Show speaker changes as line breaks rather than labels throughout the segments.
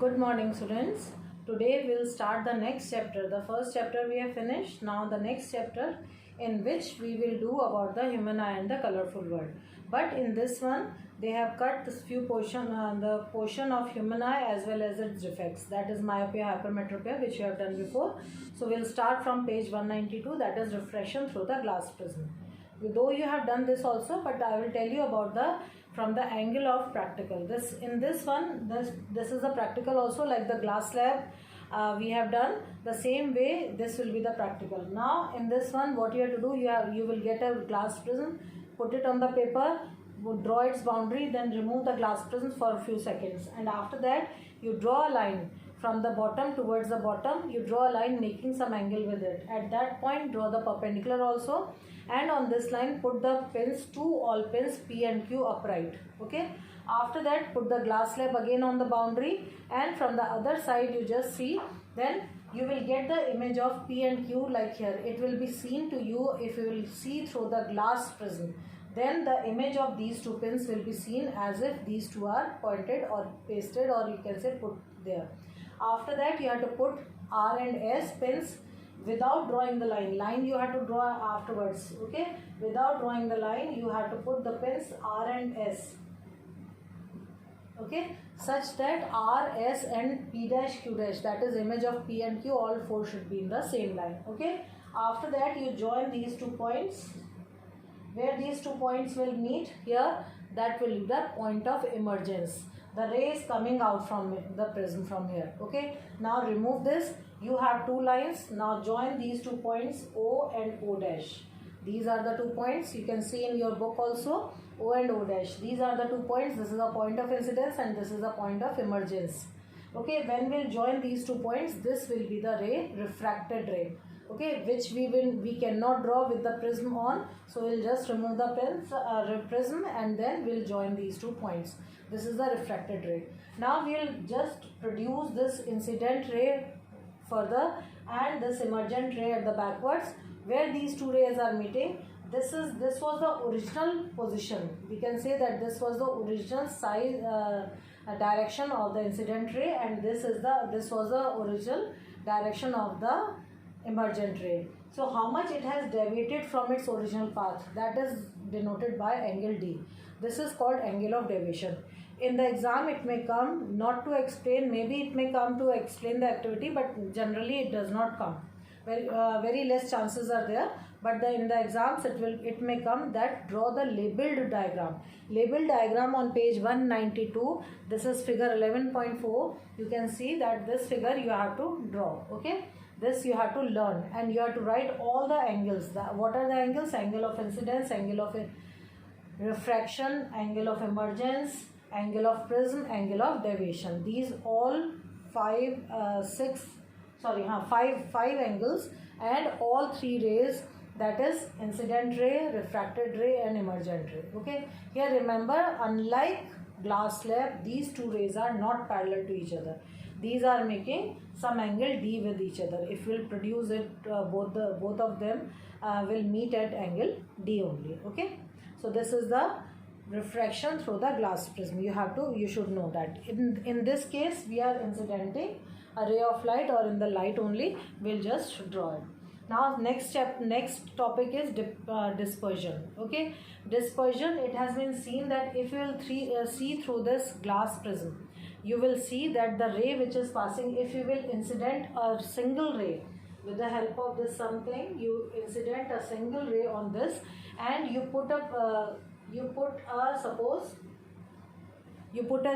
Good morning, students. Today we'll start the next chapter. The first chapter we have finished. Now the next chapter, in which we will do about the human eye and the colorful world. But in this one, they have cut this few portion, the portion of human eye as well as its defects. That is myopia, hypermetropia, which you have done before. So we'll start from page 192. That is refraction through the glass prism. Though you have done this also, but I will tell you about the from the angle of practical. This is the practical also, like the glass slab we have done the same way. This will be the practical. Now in this one, what you have to do, you will get a glass prism, put it on the paper, draw its boundary, then remove the glass prism for a few seconds, and after that you draw a line from the bottom towards the bottom. You draw a line making some angle with it. At that point, draw the perpendicular also, and on this line put the pins, all pins P and Q upright. Okay, after that put the glass slab again on the boundary, and from the other side you just see, then you will get the image of P and Q like here. It will be seen to you if you will see through the glass prism. Then the image of these two pins will be seen as if these two are pointed or pasted, or you can say put there. After that you have to put R and S pins without drawing the line. Line you have to draw afterwards. Okay, without drawing the line you have to put the pins R and S. Okay, such that R, S and P dash, Q dash, that is image of P and Q, all four should be in the same line. Okay, after that you join these 2 points. Where these 2 points will meet here, that will be the point of emergence. The ray is coming out from the prism from here. Okay, now remove this. You have 2 lines. Now join these 2 points O and O dash. These are the 2 points. You can see in your book also, O and O dash. These are the 2 points. This is a point of incidence and this is a point of emergence. Okay, when we'll join these 2 points, this will be the ray, refracted ray. Okay, which we cannot draw with the prism on, so we'll just remove the prism and then we'll join these 2 points. This is the refracted ray. Now we'll just produce this incident ray further and this emergent ray at the backwards, where these 2 rays are meeting. This was the original position. We can say that this was the original size direction of the incident ray, and this was the original direction of the emergent ray. So how much it has deviated from its original path, that is denoted by angle D. This is called angle of deviation. In the exam it may come not to explain, maybe it may come to explain the activity, but generally it does not come. Very less chances are there, but in the exams it may come that draw the labeled diagram. Labeled diagram on page 192. This is figure 11.4. You can see that this figure you have to draw. Okay, this you have to learn, and you have to write all the angles. What are the angles? Angle of incidence, angle of refraction, angle of emergence, angle of prism, angle of deviation. These all five angles, and all 3 rays, that is incident ray, refracted ray and emergent ray. Okay, here remember, unlike glass slab, these 2 rays are not parallel to each other. These are making some angle D with each other. If we'll produce it, both of them will meet at angle D only. Okay, so this is the refraction through the glass prism. You should know that. In this case, we are incidenting a ray of light, or in the light only, we'll just draw it. Now next topic is dispersion. Okay, dispersion. It has been seen that if you will see through this glass prism, you will see that the ray which is passing, if you will incident a single ray with the help of this something, you incident a single ray on this, and you put a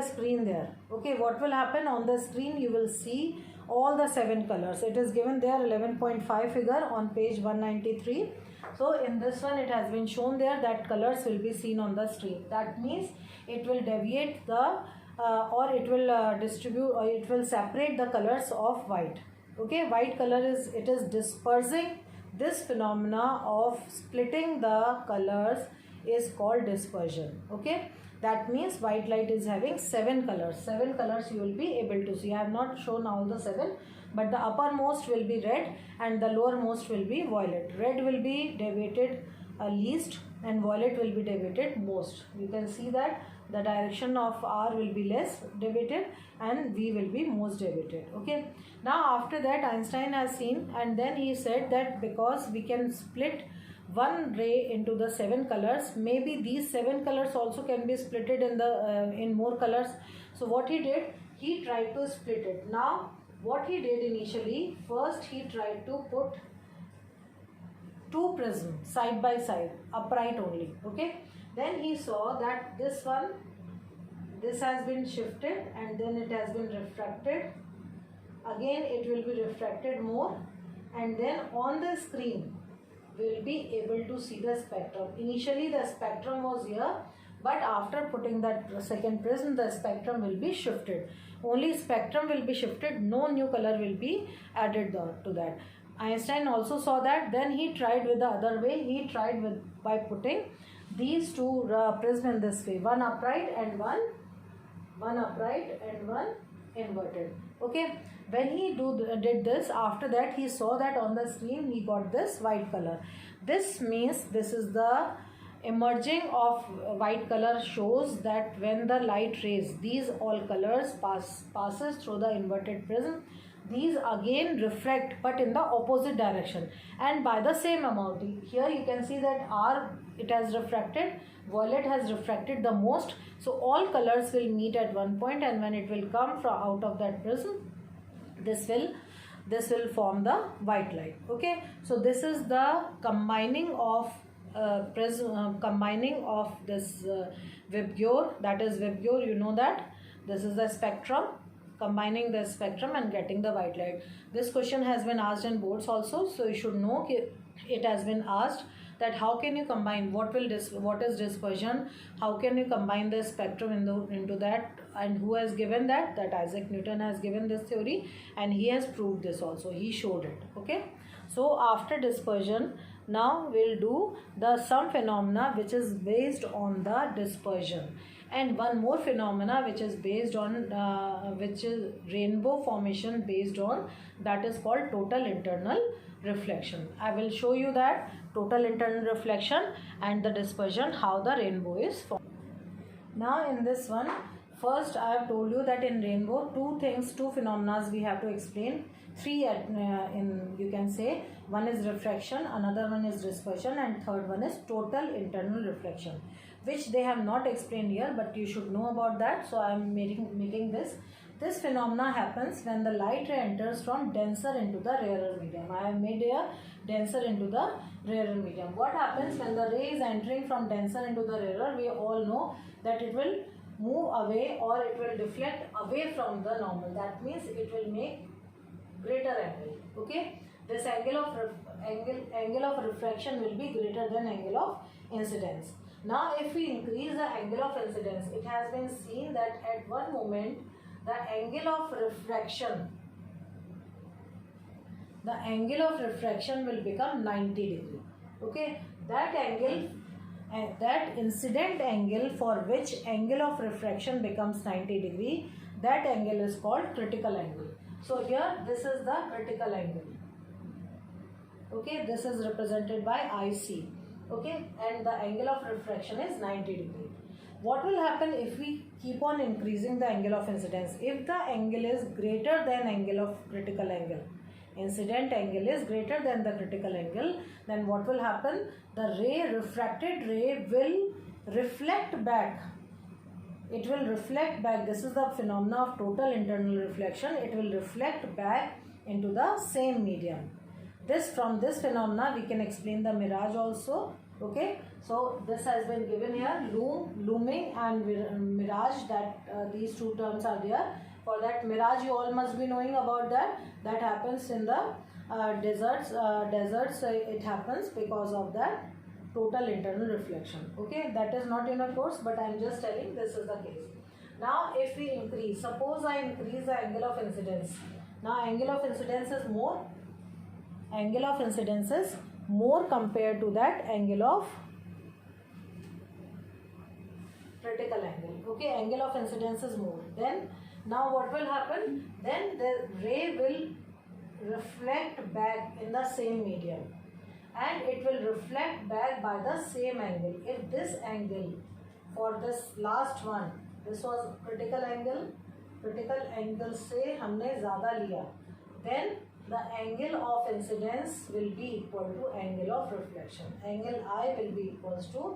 screen there. Okay, what will happen on the screen? You will see all the 7 colors. It is given there, 11.5 figure on page 193. So in this one it has been shown there that colors will be seen on the screen. That means it will deviate the or it will distribute, or it will separate the colors of white. Okay, white color is dispersing. This phenomena of splitting the colors is called dispersion. Okay, that means white light is having 7 colors. 7 colors you will be able to see. I have not shown all the 7, but the uppermost will be red and the lowermost will be violet. Red will be deviated least and violet will be deviated most. You can see that the direction of R will be less deviated and V will be most deviated. Okay. Now after that Einstein has seen, and then he said that because we can split one ray into the 7 colors, maybe these 7 colors also can be splitted in the in more colors. So what he did, he tried to split it. Now what he did initially, first he tried to put 2 prisms side by side, upright only. Okay. Then he saw that this one, this has been shifted and then it has been refracted. Again it will be refracted more, and then on the screen will be able to see the spectrum. Initially the spectrum was here, but after putting that second prism, the spectrum will be shifted. Only spectrum will be shifted, no new color will be added to that. Einstein also saw that. Then he tried with the other way. He tried with by putting these two prisms in this way, one upright and one upright and one inverted. Okay. When he did this, after that he saw that on the screen he got this white color. This means this is the emerging of white color, shows that when the light rays, these all colors passes through the inverted prism, these again reflect but in the opposite direction and by the same amount. Here you can see that R, it has refracted, violet has refracted the most, so all colors will meet at one point, and when it will come from out of that prism, this will form the white light. Okay, so this is the combining of combining of this Vibgyor, that is Vibgyor, you know that this is the spectrum, combining the spectrum and getting the white light. This question has been asked in boards also, so you should know it has been asked that how can you combine, what is dispersion, how can you combine the spectrum into that, and who has given that Isaac Newton has given this theory, and he has proved this also, he showed it. Okay, so after dispersion, now we'll do some phenomena which is based on the dispersion, and one more phenomena which is based on which is rainbow formation based on, that is called total internal reflection. I will show you that total internal reflection and the dispersion, how the rainbow is formed. Now in this one, first I have told you that in rainbow two phenomena we have to explain. Three you can say, one is refraction, another one is dispersion, and third one is total internal reflection, which they have not explained here, but you should know about that. So I am making this. This phenomena happens when the light ray enters from denser into the rarer medium. I have made here denser into the rarer medium. What happens when the ray is entering from denser into the rarer? We all know that it will move away or it will deflect away from the normal. That means it will make greater angle. Okay, this angle of refraction will be greater than angle of incidence. Now if we increase the angle of incidence, it has been seen that at one moment the angle of refraction will become 90 degree. Okay, that angle and that incident angle for which angle of refraction becomes 90 degree, that angle is called critical angle. So here this is the critical angle. Okay, this is represented by IC. Okay, and the angle of refraction is 90 degree. What will happen if we keep on increasing the angle of incidence? If the angle is greater than angle of critical angle, incident angle is greater than the critical angle, then what will happen? The refracted ray will reflect back. It will reflect back. This is the phenomena of total internal reflection. It will reflect back into the same medium. From this phenomena we can explain the mirage also. Okay, so this has been given here, looming and mirage, that these two terms are there. For that mirage, you all must be knowing about that. That happens in the deserts. It happens because of that total internal reflection. Okay, that is not in a course, but I am just telling this is the case. Now if we increase, suppose I increase the angle of incidence. Now angle of incidence is more. Angle of incidence is more compared to that angle of critical angle. Okay, angle of incidence is more. Then now what will happen? Then the ray will reflect back in the same medium, and it will reflect back by the same angle. If this angle for this last one, this was critical angle से हमने ज़्यादा लिया, then the angle of incidence will be equal to angle of reflection. Angle I will be equals to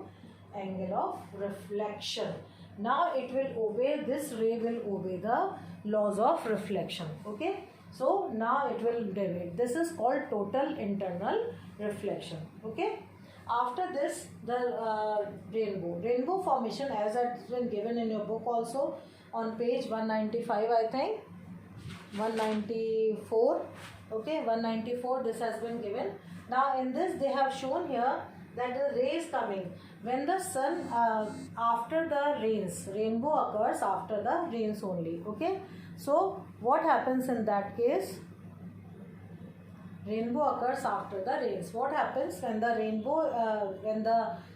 angle of reflection. Now it will obey, this ray will obey the laws of reflection. Okay, so now it will deviate. This is called total internal reflection. Okay, after this the rainbow formation, as it's been given in your book also on page 195, I think 194. Okay, 194, this has been given. Now in this they have shown here that the rays coming when the sun after the rains, rainbow occurs after the rains only. Okay, so what happens in that case? Rainbow occurs after the rains. What happens when the rainbow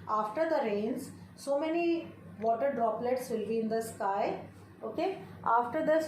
after the rains, so many water droplets will be in the sky. Okay, after this